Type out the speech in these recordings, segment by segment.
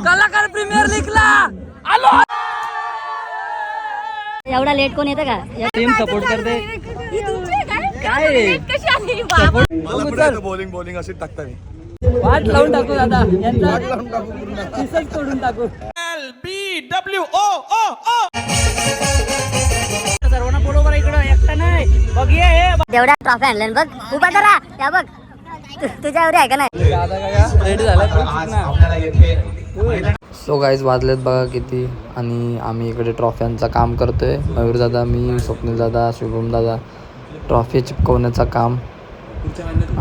कलाकार प्रीमियर लीगला आलो. एवढा लेट कोण येतं का? टीम सपोर्ट करते. मला बॉलिंग अशी टाकता मी. वाट लावून टाकू दादा यांचा पिसच तोडून टाकू. सर्वांना बरोबर इकडं एकटा नाही बघ ये जेवढा ट्रॉफी आणल्या बघ उभा करा त्या बघ तुझ्यावर आहे का नाही. दादा काय रेडी झाला. सो गाईज वाजलेत बघा किती आणि आम्ही इकडे ट्रॉफ्यांचं काम करतोय. मयूर दादा, मी, स्वप्नील दादा, शुभम दादा ट्रॉफी चिपकवण्याचं काम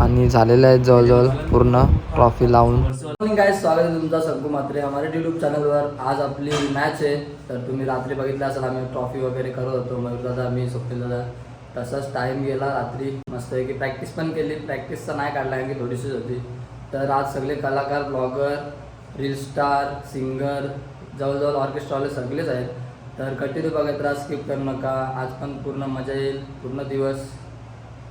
आणि झालेलं आहे जवळजवळ पूर्ण ट्रॉफी लावून. मॉर्निंग गाईज, स्वागत आहे तुमचं सग्गू म्हात्रे हमारे यूट्यूब चॅनलवर. आज आपली मॅच आहे तर तुम्ही रात्री बघितलं असेल आम्ही ट्रॉफी वगैरे करत होतो. मयूर दादा, मी, स्वप्नील दादा. तसंच टाईम गेला रात्री मस्त आहे की प्रॅक्टिस पण केली. प्रॅक्टिसचा नाही काढला कारण की थोडीशीच होती. तर आज सगळे कलाकार, ब्लॉगर, रील स्टार, सिंगर, जवळजवळ ऑर्केस्ट्रावाले सगळेच आहेत. तर कंटिन्यू बघत राहा, स्किप करू नका. आज पण पूर्ण मजा येईल, पूर्ण दिवस.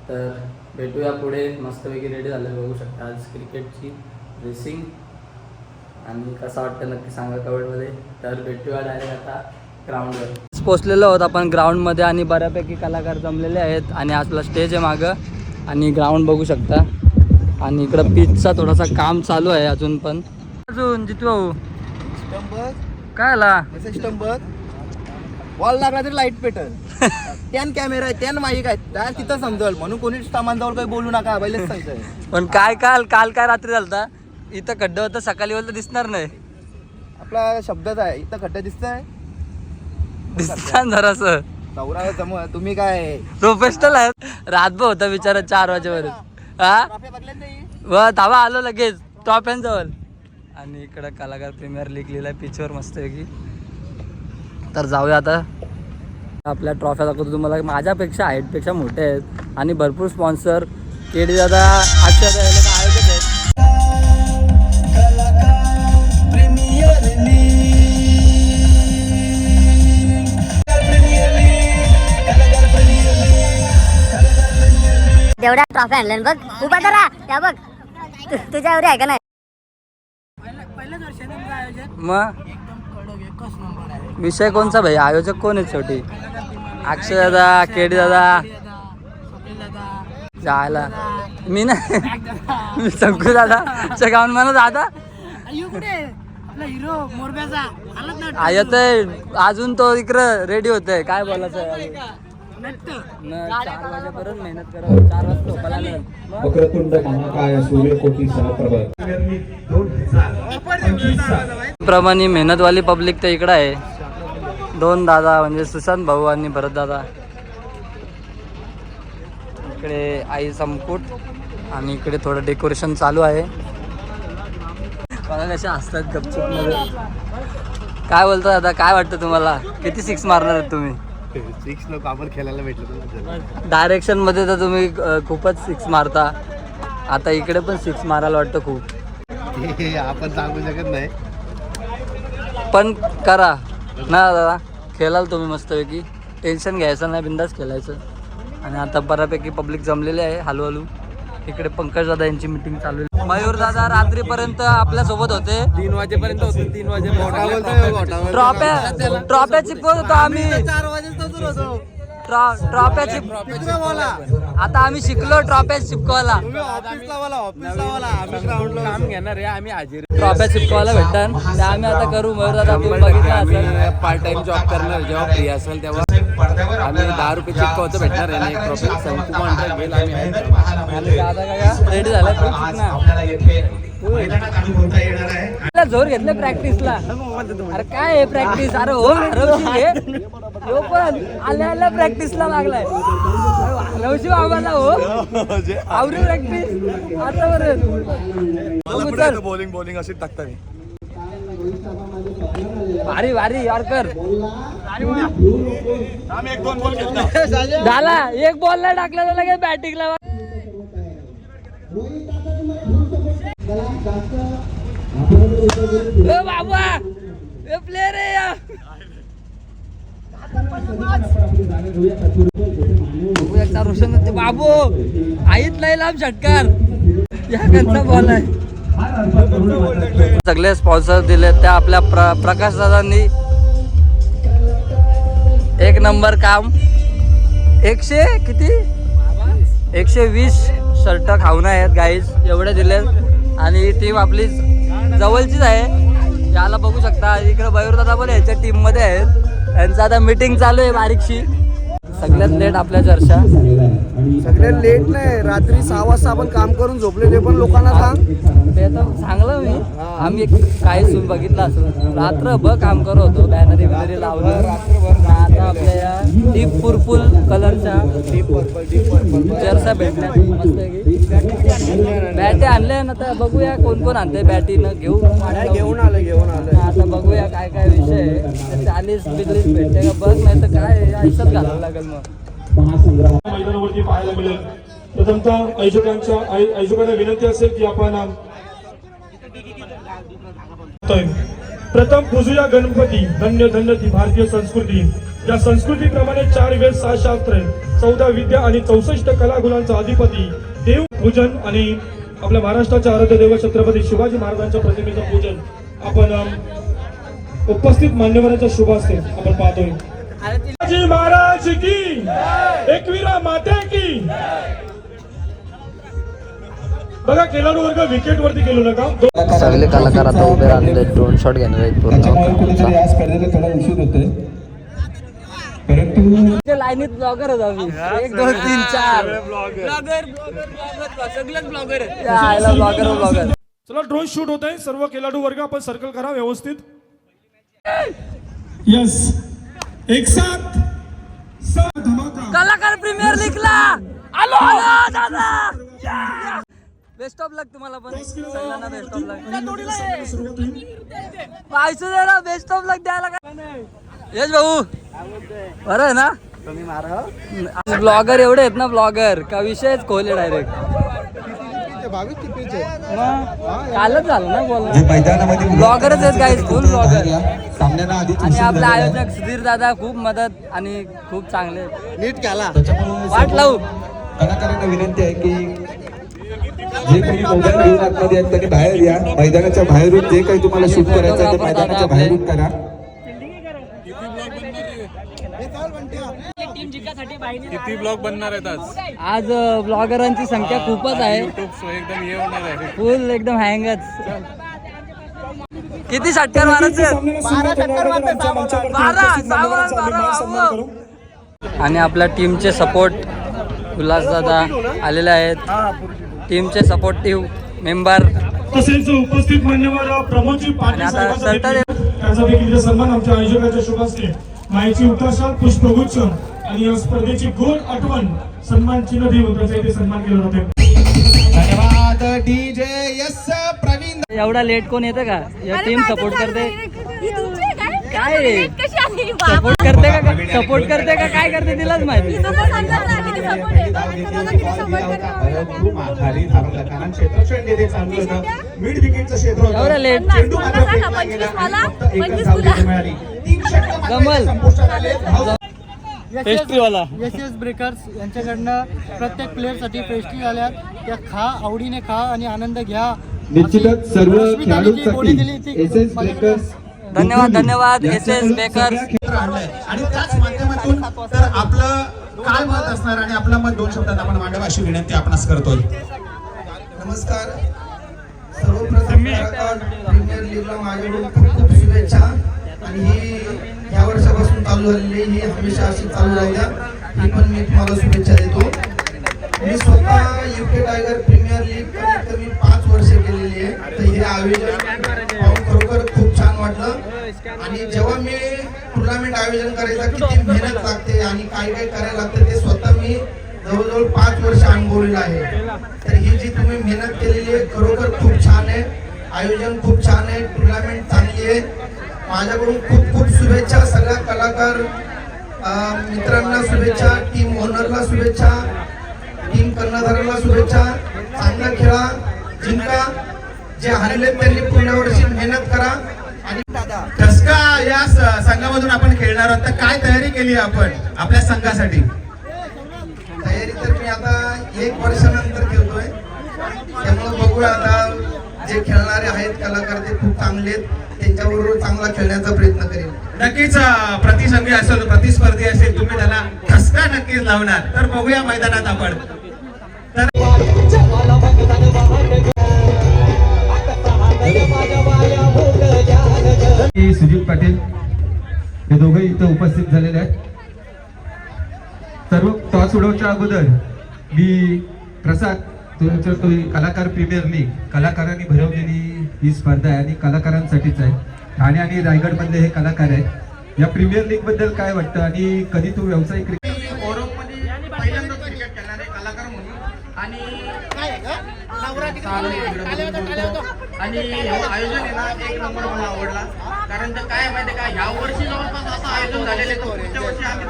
तर भेटूया पुढे. मस्तपैकी रेडी झालं बघू शकता. आज क्रिकेटची रेसिंग आणि कसं वाटतं नक्की सांगा कमेंटमध्ये. तर भेटूया डायरेक्ट आता ग्राउंडवर. पोचलेलो आहोत आपण ग्राउंडमध्ये आणि बऱ्यापैकी कलाकार जमलेले आहेत आणि आपला स्टेज आहे मागं आणि ग्राउंड बघू शकता. आणि इकडं पिचचा थोडासा काम चालू आहे अजून पण. अजून जितू भाऊ काय आला बॉल लागला तरी लाईट पेटल. त्यान कॅमेरा आहे, त्यान माईक आहे, त्या तिथं समजल म्हणून कोणी सामानजवळ काही बोलू नका. पहिलेच सांगतोय. पण काय काल काय रात्री झालता इथं खड्डा होता. सकाळी बोलता दिसणार नाही. आपला शब्दच आहे. इथं खड्डा दिसतंय दिसता जरासं. चौरा जम तुम्ही काय प्रोफेशनल आहेत. रातभर होता बिचारा 4 वाजेपर्यंत. हा धावा आलो लगेच टॉप्यांजवळ. आणि इकडं कलाकार प्रीमियर लीग लिहिला पिचवर मस्तपैकी. तर जाऊया आता. आपल्या ट्रॉफ्या दाखवतो तुम्हाला. माझ्यापेक्षा हाईटपेक्षा मोठे आहेत आणि भरपूर स्पॉन्सर केडी दादा आजच्या आयोजक आहेत. जेवढा ट्रॉफी आणल्या बघ उभा करा त्या बघ तुझ्यावर आहे का नाही. मग विषय कोणचा भाई? आयोजक कोण आहेत शेवटी? अक्षय दादा, केडी दादा, जायला मी नाही मी शंकू दादा गाऊन मला दादा येतोय अजून. तो इकडं रेडी होतोय. काय बोलायचं 4 वाजेपर्यंत मेहनत करा. 4 वाजता झोपायला लागेल. वक्रतुंड महाकाय सूर्यकोटी समप्रभ. प्रमाणे मेहनतवाली पब्लिक तर इकडं आहे. 2 दादा म्हणजे सुशांत भाऊ आणि भरत दादा. इकडे आई संकुट आणि इकडे थोडं डेकोरेशन चालू आहे. बघा कसे असतात गपचूप मध्ये. काय बोलता दादा? काय वाटतं तुम्हाला? किती 6 मारणार आहेत तुम्ही? 6 लोक आपण खेळायला भेटलं. डायरेक्शन मध्ये तर तुम्ही खूपच 6 मारता. आता इकडे पण 6 मारायला वाटतं खूप. आपण सांगू शकत नाही पण करा ना दादा. खेळाल तुम्ही मस्तपैकी. टेन्शन घ्यायचं नाही, बिंदास खेळायचं. आणि आता बऱ्यापैकी पब्लिक जमलेली आहे हळूहळू. इकडे पंकज दादा यांची मीटिंग चालू आहे. मयूर दादा रात्रीपर्यंत आपल्या सोबत होते. 3 वाजेपर्यंत होतो. 3 वाजेपर्यंत ट्रॉफ्या चिपकवत होतो आम्ही. 4 वाजेच होतो. ट्रॉफ्या आता आम्ही शिकलो ट्रॉफ्या चिपकवायला. काम घेणार आहे आम्ही हाजीर. ट्रॉफ्या चिपकवायला भेटतात ते आम्ही आता करू. मयूर दादा तुम्ही बघितलं असेल पार्ट टाइम जॉब करणार. जेव्हा फ्री असेल तेव्हा आम्ही 10 रुपये चिपकवतो भेटणार आहे. एक ट्रॉफी संकू म्हणतात गेल आम्ही आणि दादा काय रेडी झाला जोर घेतलं प्रॅक्टिसला. अरे काय आहे प्रॅक्टिस? अरे हो हो पण आल्या प्रॅक्टिसला लागलाय. रवशी बाबाला हो आवडी प्रॅक्टिस आता बॉलिंग अशी टाकता मी. भारी भारी यॉर्कर झाला. 1 बॉलला टाकला लगेच बॅटिंगला. बाबा प्लेअर आहे. रोशन बाबू आईत नाही लांब षटकार. या कंचा बॉल आहे. सगळे स्पॉन्सर दिले त्या आपल्या प्रकाश दादांनी एक नंबर काम 120 शर्ट खाऊन आहेत गाईज एवढे दिले आणि टीम आपली जवळचीच आहे याला बघू शकता इकडे मयूर दादा पण याच्या टीम मध्ये आहेत यांचं आता मीटिंग चालू आहे बारीकशी सगळ्यात लेट आपल्या चर्चा सगळ्यात लेट नाही रात्री 6 वाजता आपण काम करून झोपलेले पण लोकांना सांग ते तर सांगलं मी आम्ही काही सून बघितलं असं रात्रभर काम करत होतो बॅनरी वगैरे लावलं आता आपल्या या डीप पर्पल कलरच्या चर्चा भेटल्या मस्त बॅटे आणले ना तर बघूया कोण कोण आणते बॅटीनं घेऊन आलं आता बघूया काय काय विषय आहे 40-45 भेटते का बघ नाही तर काय आयुष्यात घालावं लागेल मग मैदानावरती पाहायला मिळेल प्रथमतः आयोजकांना विनंती असेल की आपण प्रथम पूजूया गणपती धन्य धन्य ती भारतीय संस्कृती या संस्कृतीप्रमाणे 4 वेद 6 शास्त्र 14 विद्या आणि 64 कलागुणांचा अधिपती देव पूजन आणि आपल्या महाराष्ट्राच्या आराध्य देव छत्रपती शिवाजी महाराजांच्या प्रतिमेचं पूजन आपण उपस्थित मान्यवरांच्या शुभ असते आपण पाहतोय शिवाजी महाराज की एकवीरा माते की बघा खेळाडू वर्ग विकेट वरती गेलो नका सगळे कलाकार आता उभे राहिले ड्रोन शॉट घेणार आहेत त्याच्यामुळे कुठेतरी या स्पर्धेला थोडा उशीर होतोय परंतु लाईनीत ब्लॉगर होतो आम्ही 1 2 3 4 ब्लॉगर चला ड्रोन शूट होत आहे सर्व खेळाडू वर्ग आपण सर्कल करा व्यवस्थित यस एक साथ धमाका कलाकार प्रीमियर लीगला आलो दादा बेस्ट ऑफ लक तुम्हाला पण सगळ्यांना बेस्ट ऑफ लक पाहिजे जरा बेस्ट ऑफ लक द्यायला काय यश भाऊ बरं आहे ना ब्लॉगर एवढे आहेत ना ब्लॉगर का विषयच खोले डायरेक्ट कालच झालं ना बोला ब्लॉगरच आहेत गाईज फुल ब्लॉगर आणि आपले आयोजक सुधीर दादा खूप मदत आणि खूप चांगले नीट केला वाट लावू कलाकारांना विनंती आहे की जे काही मोबाईल घेऊन आतमध्ये आहेत त्यांनी बाहेर या मैदानाच्या बाहेरून जे काही तुम्हाला शूट करायचं आहे ते मैदानाच्या बाहेरून करा किती ब्लॉग बनणार आहेत आज ब्लॉगरांची संख्या खूपच आहे एकदम हे होणार आहे फुल एकदम हँगच किती षटकार मारायचे आणि आपल्या टीमचे सपोर्ट उल्हास दादा आलेले आहेत टीमचे सपोर्टिव्ह मेंबर तसेच उपस्थित मान्यवर प्रमोदजी पाटील साहेबांचा देखील सन्मान आमच्या आयोजकाच्या शुभ असते माहिती उतारशाल पुष्पगुच्छ आणि या स्पर्धेची गोड आठवण सन्मान चिन्ह देऊन त्याचा इथे सन्मान केला जातो धन्यवाद डीजे यस प्रवीण एवढा लेट कोण येतं का या टीम सपोर्ट करते काय सपोर्ट करते का काय करते तिलाच माहिती एवढा लेट जमल पेस्ट्रीवाला एस ब्रेकर्स यांच्याकडनं प्रत्येक प्लेअरसाठी पेस्ट्री आल्यात त्या खा आवडीने खा आणि आनंद घ्या निश्चितच सर्व खेळाडूंसाठी एसएस ब्रेकर्स धन्यवाद एसएस ब्रेकर्स आणि त्याच माध्यमातून तर आपलं काय मत असणार आणि आपलं मत 2 शब्दात आपण मांडावं अशी विनंती आपणास करतोय नमस्कार सर्वप्रथम प्रीमियर लीगला माझ्याकडून खूप खूप शुभेच्छा आणि ही या वर्षापासून चालू झालेली ही हमेशा अशी चालू राहू द्या ही पण मी तुम्हाला शुभेच्छा देतो मी स्वतः UK टायगर प्रीमियर लीग कमीत कमी 5 वर्षे केलेली आहे तर हे आयोजन पाहून खरोखर खूप छान वाटलं आणि जेव्हा मी टुर्नामेंट आयोजन करायचा किती मेहनत लागते आणि काय काय करायला लागतं ते स्वतः मी जवळजवळ 5 वर्ष अनुभवलेलं आहे तर ही जी तुम्ही मेहनत केलेली आहे खरोखर खूप छान आहे आयोजन खूप छान आहे टुर्नामेंट चांगली आहे माझ्याकडून खूप खूप शुभेच्छा सगळ्या कलाकार मित्रांना शुभेच्छा टीम ओनरला शुभेच्छा टीम कर्णधाराला शुभेच्छा चांगला खेळा जिंका जे हरले त्यांनी पुढल्या वर्षी मेहनत करा आणि ठसका या संघामधून आपण खेळणार आहोत तर काय तयारी केली आपण आपल्या संघासाठी तयारी तर मी आता 1 वर्षानंतर खेळतोय त्यामुळे बघूया आता जे खेळणारे आहेत कलाकार ते खूप चांगले आहेत, त्यांच्याबरोबर चांगला खेळण्याचा प्रयत्न करेल. नक्कीच प्रतिसंगी असेल, प्रतिस्पर्धी असेल, तुम्ही त्याला ठसका नक्कीच लावणार. तर बघूया मैदानात आपण. तर सुजित पाटील हे दोघे इथं उपस्थित झालेले आहेत. सर्व टॉस उडवच्या अगोदर मी प्रसाद तुमच्या कलाकार प्रीमियर लीग कलाकारांनी भरवलेली ही स्पर्धा आहे आणि कलाकारांसाठीच आहे. ठाणे आणि रायगड मधले हे कलाकार आहेत. या प्रीमियर लीग बद्दल काय वाटतं आणि कधी तू व्यावसायिक पहिल्यांदाच क्रिकेट खेळणारे कलाकार म्हणून आणि आणि आयोजन आहे ना एक नंबर मला आवडला. कारण तर काय माहिती का ह्या वर्षी जवळपास असं आयोजन झालेलं आहे. पुढच्या वर्षी आम्ही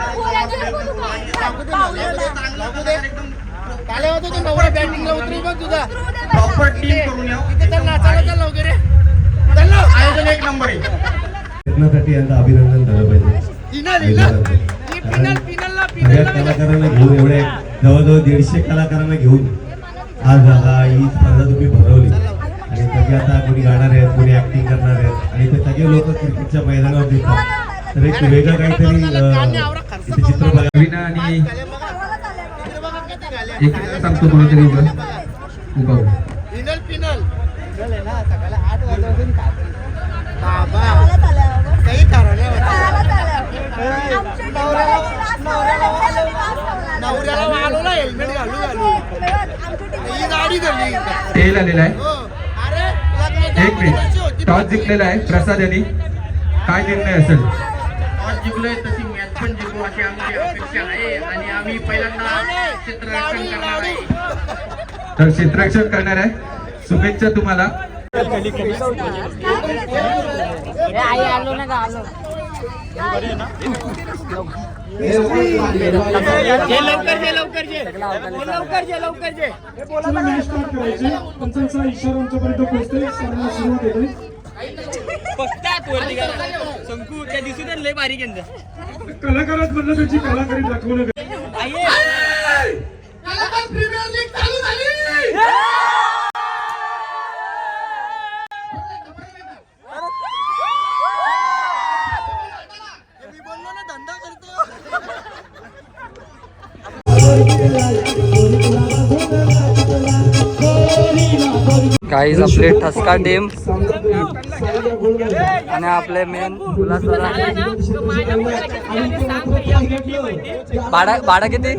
प्रॉपर टीम करून आयोजन एक नंबर आहे. लग्नासाठी यांचं अभिनंदन झालं पाहिजे. सगळ्या कलाकारांना घेऊन एवढे जवळजवळ 150 कलाकारांना घेऊन आज ही स्पर्धा तुम्ही भरवली आणि सगळे आता कोणी गाणार आहेत, कोणी ऍक्टिंग करणार आहेत आणि ते सगळे लोक क्रिकेटच्या मैदानावर दिसतात. तर एक वेगळं काहीतरी इथे चित्र बघा आणि एक सांगतो कोणीतरी उभं तेल आलेला आहे. एक मिनिट टॉस जिंकलेला आहे प्रसाद यांनी. काय निर्णय असेल? टॉस जिंकलोय तशी मॅच पण जिंकू अशी आमची अपेक्षा आहे आणि आम्ही पहिल्यांदा क्षेत्ररक्षण करणार आहे. तर क्षेत्ररक्षण करणार आहे. शुभेच्छा तुम्हाला. पंचांचा इशारा आमच्यापर्यंत पोहोचते. सामना सुरुवात होते. कलाकारात म्हणलं त्याची कलाकारी दाखवणं काहीच आपले ठसका टीम आणि आपले मेन उल्हासदादा. भाडा किती?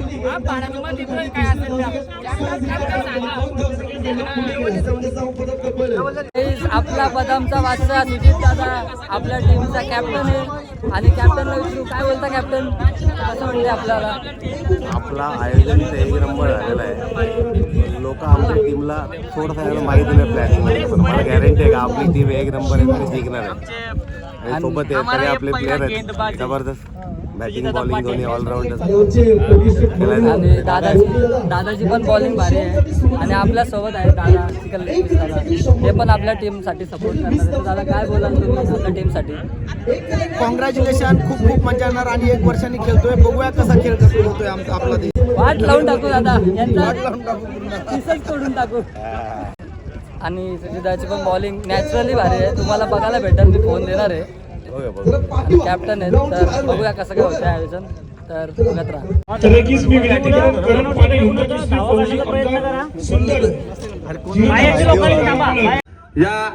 आपला बदामचा वाजता सुजित दादा आपल्या टीमचा कॅप्टन आहे आणि कॅप्टनला विचारू काय बोलता कॅप्टन, कसं म्हणते आपल्याला? आपला आयोजन एक नंबर झालेला आहे. लोक आपल्या टीमला थोडंसं माहिती नाही प्लॅनिंग, पण मला गॅरंटी आहे का आपली टीम एक नंबर आहे जिंकणार आहे. आणि सोबत सगळे आपले प्लेयर आहेत जबरदस्त, बॅटिंग बॉलिंग दोन्ही ऑलराऊंडर. आणि दादाची पण बॉलिंग भारी आहे आणि आपल्या सोबत आहे दादा चिकल्ले दादा, ते पण आपल्या टीमसाठी सपोर्ट करणार आहे. दादा काय बोलाल तुम्ही आपल्या टीमसाठी? कॉंग्रॅच्युलेशन, खूप खूप मजा येणार आणि 1 वर्षांनी खेळतोय. बघूया कसा खेळ होतोय आमचा आपला देश. वाट लावून टाकू दादा यांचा पिसच तोडून टाकू. आणि सुजिताची पण बॉलिंग नॅचरली भारी आहे, तुम्हाला बघायला भेटेल. मी फोन देणार आहे आणि कॅप्टन आहे, तर बघूया कसं काय होतं आयोजन. तर बघत राहा. तर नक्कीच मी विनंती करेन पाणी घेऊन सुंदर या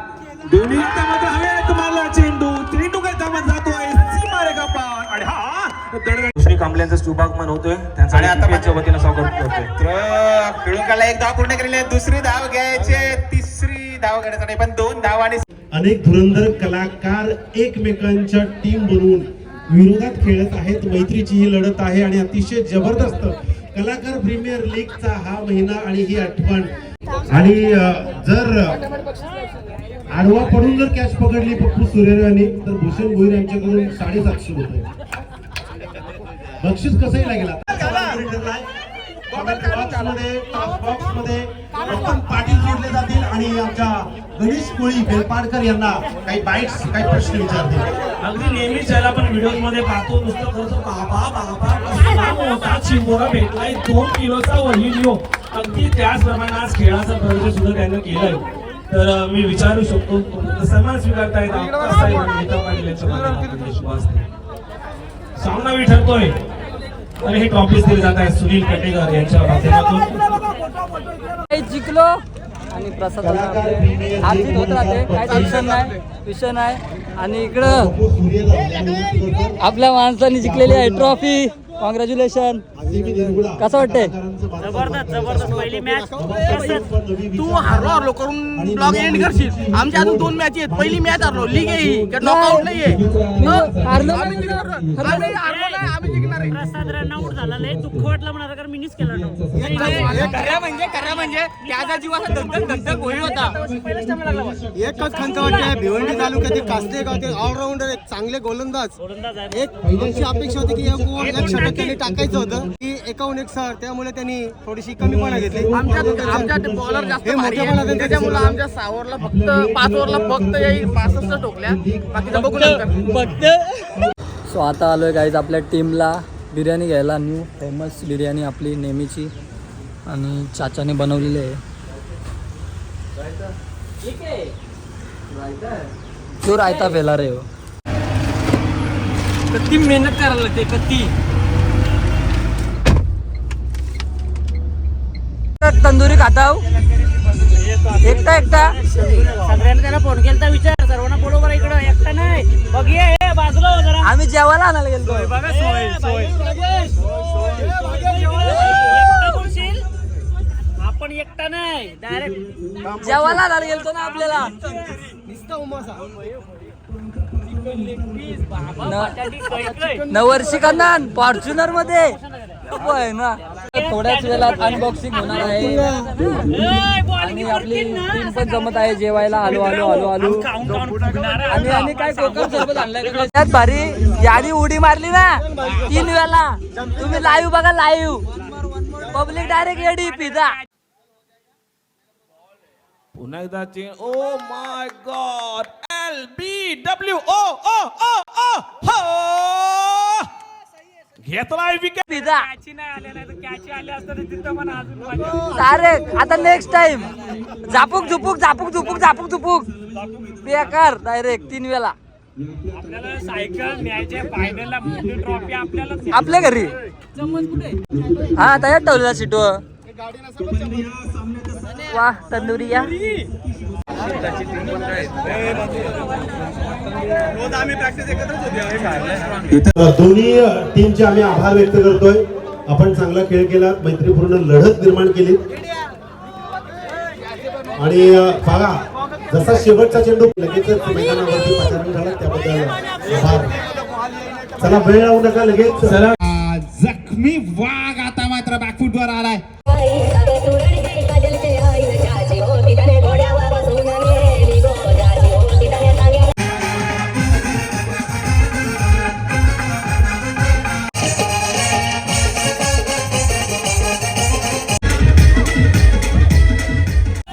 दोन्ही हातामध्ये हवे तुम्हाला चेंडू. चेंडू काय जमत जातोय सीमारे गप्पा आणि हा दुसरी कांबल्यांचा शुभागमन होतोय त्यांचा आणि आता माझ्या वतीनं स्वागत करतोय. खेळून एक धाव पूर्ण केलेली आहे. दुसरी धाव घ्यायचे, तिसरी धाव घेण्याचा नाही पण 2 धाव आणि अनेक धुरंधर कलाकार एकमेकांच्या टीम बनवून विरोधात खेळत आहेत. मैत्रीची ही लढत आहे आणि अतिशय जबरदस्त कलाकार प्रीमियर लीगचा हा महिना आणि ही आठवण. आणि जर आडवा पडून जर कॅच पकडली पप्पू सुरेरांनी तर भूषण भोईर यांच्याकडून 750 रुपये बक्षीस कसंही लागेल. बॉक्समध्ये पाटील जोडले जातील आणि आमच्या गणेश कोळी बेलपाडकर यांना काही बाईट्स काही प्रश्न विचारतील. अगदी नेहमीच ज्याला आपण व्हिडिओ मध्ये पाहतो नुसतं करतो बाबा चिंबोरा भेटलाय 2 किलोचा व्हिडिओ. अगदी त्याचप्रमाणे आज खेळाचा परिचय सुद्धा त्यानं केलाय. तर मी विचारू शकतो सन्मान स्वीकारतायत आप्पासाहेब आणि नीता पाटील यांच्या माध्यमातून सुभाषने. सामना मी ठरतोय आणि हे ट्रॉफीज दिले जात आहे सुनील कटेकर यांच्या माध्यमातून. जिंकलो आणि प्रसाद हार जीत होत राहते, काय टेन्शन नाही, विषय नाही. आणि इकडं आपल्या माणसांनी जिंकलेली आहे ट्रॉफी. कॉंग्रॅच्युलेशन. कसं वाटतंय? जबरदस्त पहिली मॅच. तू हारलो करून ब्लॉग एंड करशील. आमच्या अजून 2 मॅच आहेत. पहिली मॅच हारलो, लीग आहे ही, नॉकआउट नाहीये. आम्ही जिंकणार आहे. प्रसाद रन आउट झाला, लय दुःख वाटलं म्हणा, कारण मिनीच केला खरं म्हणजे त्याचा जीव असा धगधग होईल होता. एकच खंत वाटते भिवंडी तालुक्यातील कास्ते गावचे ऑलराऊंडर एक चांगले गोलंदाज. एक आमची अपेक्षा होती की एक षटकाने टाकायचं होतं की एकाहून एक सर, त्यामुळे त्यांनी थोडीशी कमीपणा घेतली. आमच्या बॉलर जास्त भारी आहे, त्याच्यामुळे आमच्या 6 ओव्हरला फक्त 5 ओव्हरला फक्त 65 ठोकल्या. बाकीचं बघू नंतर. सो आता आलोय गाईज आपल्या टीमला बिर्याणी घ्यायला. न्यू फेमस बिर्याणी आपली नेहमीची आणि चाचाने बनवलेली आहे. तो रायता फेला रे हो. किती मेहनत करायला लागते किती. तंदुरी खाताव एकटा सगळ्यांना त्याला फोन केला विचार सर्वांना बरोबर इकडं एकटा नाही बघ ये बाजूला जरा. आम्ही जेवायला आणायला गेलो. बघा सोय आपण एकटा नाही डायरेक्ट जेवायला आणायला गेलतो ना आपल्याला. नवर्षी कन्नान फॉर्च्युनर मध्ये आहे ना. थोड्याच वेळात अनबॉक्सिंग होणार आहे आणि आपली टीम पण जमत आहे जेवायला. आलो आणि काय कोकम सरबत आणलाय त्यात भारी. यादी उडी मारली ना 3 वेळा. तुम्ही लाईव्ह बघा, लाईव्ह पब्लिक डायरेक्ट येडी पिझ्झा. पुन्हा एकदा change. Oh my God. LBWO घेतलाय विकेट. पिझ्झा नाही आले नाही तर कॅच आले असतं तिथं पण अजून सारे. आता नेक्स्ट टाइम झापूक बेकार डायरेक्ट 3 वेळा. आपल्याला सायकल न्यायचे फायनलला मोठी ट्रॉफी आपल्याला आपल्या घरी हा तयार ठेवलेला सीटवर. वा तंदुरी या. दोन्ही टीमचे आम्ही आभार व्यक्त करतोय. आपण चांगला खेळ केला, मैत्रीपूर्ण लढत निर्माण केली आणि बघा जसा शेवटचा चेंडू लगेचच मैदानावरती पाचारण झाला, त्याबद्दल आभार. चला वेळ लावू नका, लगेच जखमी वाघ आता मात्र बॅकफुटवर आलाय.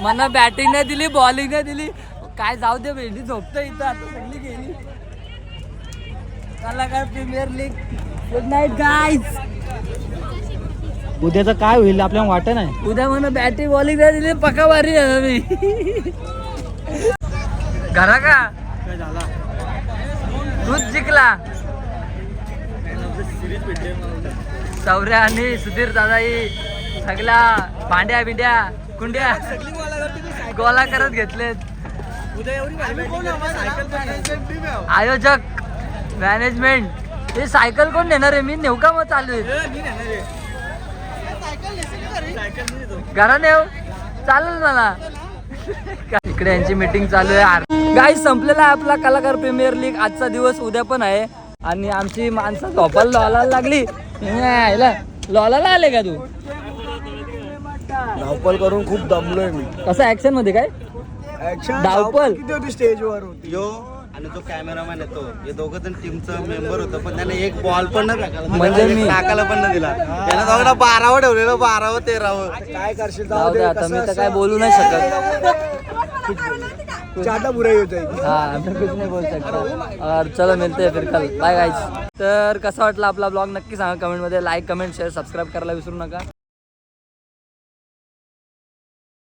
मला बॅटिंग नाही दिली, बॉलिंग नाही दिली, काय जाऊ दे. भेंडी झोपतं इथं आता सगळी गेली. कलाकार premier league. Good night guys. उद्याचं काय होईल आपल्याला वाटत नाही. उद्या म्हणून बॅटिंग बॉलिंग नाही दिली, पक्का मारी आहे मी घरा का. तूच जिंकला. सौर्या आणि सुधीर दादाई सगळ्या भांड्या बिंड्या कुंड्या गोला करत घेतलेत. आयोजक मॅनेजमेंट हे सायकल कोण नेणार आहे? मी नेऊ का मग? चालू आहे घरा नेऊ चालेल मला. इकडे यांची मीटिंग चालू आहे. गाईस संपलेला आहे आपला कलाकार प्रीमियर लीग. आजचा दिवस उद्या पण आहे आणि आमची माणसं झोपायला लॉलायला लागली. लॉलाला आले का तू? धावपल करून खूप दमलोय मी. कसं ऍक्शन मध्ये काय धावपल किती होती स्टेजवर होती. यो आणि तो कॅमेरामॅन येतो, हे दोघं जण टीमचं मेंबर होतं, पण त्याने एक बॉल पण नाही टाकला. म्हणजे मी टाकायला पण नाही दिला. त्याने दोघांना 12वर ठेवलेलं, 12वर 13वर. काय करशील, जाऊ दे आता. मी तर काय बोलू नाही शकत. ज्यादा बुराई होत आहे. हाँ मैं कुछ नहीं बोल सकता. और चलो मिलते हैं फिर कल. Bye guys. तर कसा वाटला आपला ब्लॉग नक्की सांगा कमेंटमध्ये. लाईक कमेंट शेअर सबस्क्राईब करायला विसरू नका.